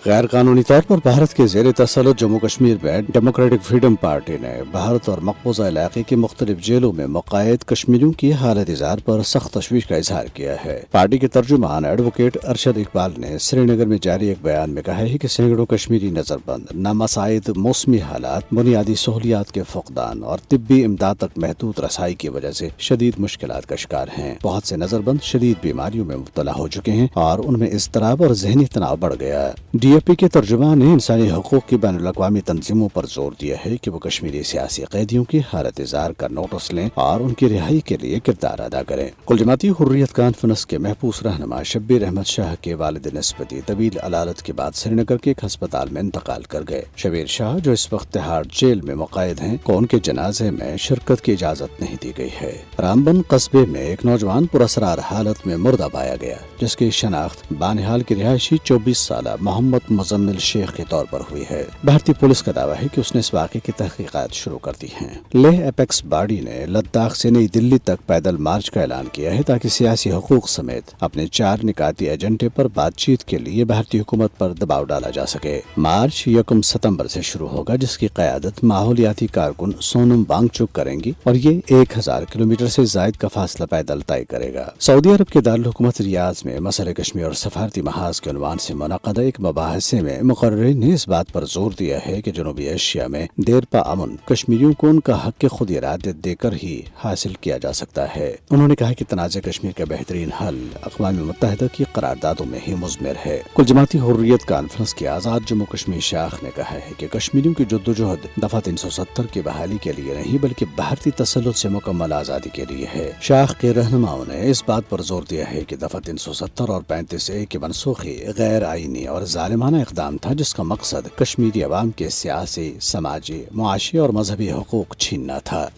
गैर कानूनी तौर पर भारत के ज़ेर तसल्लुत जम्मू कश्मीर में डेमोक्रेटिक फ्रीडम पार्टी ने भारत और मकबूजा इलाके की मुख्तलिफ जेलों में मुक़य्यद कश्मीरियों की हालत इज़हार पर सख्त तशवीश का इजहार किया है। पार्टी के तर्जुमान एडवोकेट अरशद इकबाल ने श्रीनगर में जारी एक बयान में कहा है कि सैकड़ों कश्मीरी नजरबंद नामसाइद मौसमी हालात, बुनियादी सहूलियात के फुकदान और तिब्बी इमदाद तक महदूद रसाई की वजह से शदीद मुश्किलात का शिकार हैं। बहुत से नजरबंद शदीद बीमारियों में मुब्तला हो चुके हैं और उनमें इज़्तिराब और जहनी तनाव बढ़ गया है। DAP के तर्जुमान ने इंसानी हकूक की बैनुल अक़वामी तंजीमों पर जोर दिया है कि वो कश्मीरी सियासी कैदियों की हालत इज़हार का नोटिस लें और उनकी रिहाई के लिए किरदार अदा करें। कुल जमाती हुर्रियत कॉन्फ्रेंस के महबूस रहनुमा शब्बीर अहमद शाह के वालिद निस्बती तवील अलालत के बाद श्रीनगर के एक अस्पताल में इंतकाल कर गए। शब्बीर शाह, जो इस वक्त तिहाड़ जेल में मुक़य्यद हैं, को उनके जनाजे में शिरकत की इजाजत नहीं दी गई है। रामबन कस्बे में एक नौजवान पुरअसरार हालत में मुर्दा पाया गया, जिसकी शनाख्त बानिहाल की रिहायशी 24 साल मोहम्मद मुजम्मिल शेख के तौर पर हुई है। भारतीय पुलिस का दावा है कि उसने इस वाक़े की तहकीकात शुरू कर दी हैं। लेह एपेक्स बॉडी ने लद्दाख से नई दिल्ली तक पैदल मार्च का ऐलान किया है ताकि सियासी हकूक समेत अपने 4 निकाती एजेंडे पर बातचीत के लिए भारतीय हुकूमत पर दबाव डाला जा सके। मार्च 1 सितंबर से शुरू होगा, जिसकी क़यादत माहौलियाती कारकुन सोनम वांगचुक करेंगी और ये 1000 किलोमीटर से जायद का फासला पैदल तय करेगा। सऊदी अरब के दारुल हुकूमत रियाद में मसले कश्मीर और सफारती महाज के उन्वान से मुनक़दा एक मुबाहिसे में मुक़र्रिरीन ने इस बात पर जोर दिया है कि जनूबी एशिया में देरपा अमन कश्मीरियों को उनका हक खुद इरादत देकर ही हासिल किया जा सकता है। उन्होंने कहा कि तनाज़े कश्मीर का बेहतरीन हल अक़वाम मुत्तहिदा की करारदादों में ही मुज़मिर है। कुल जमाती हुर्रियत कॉन्फ्रेंस के आज़ाद जम्मू कश्मीर शाख ने कहा है कि कश्मीरियों की जद्दोजहद दफ़ा 370 की बहाली के लिए नहीं, बल्कि भारतीय तसल्लुत से मुकम्मल आज़ादी के लिए है। शाख के रहनुमाओं ने इस बात पर जोर दिया है कि दफ़ा 370 और 35A की मनसूखी गैर आईनी और जालिमाना इक़दाम था, जिसका मकसद कश्मीरी अवाम के सियासी, समाजी, मुआशी और मजहबी हकूक छीनना था।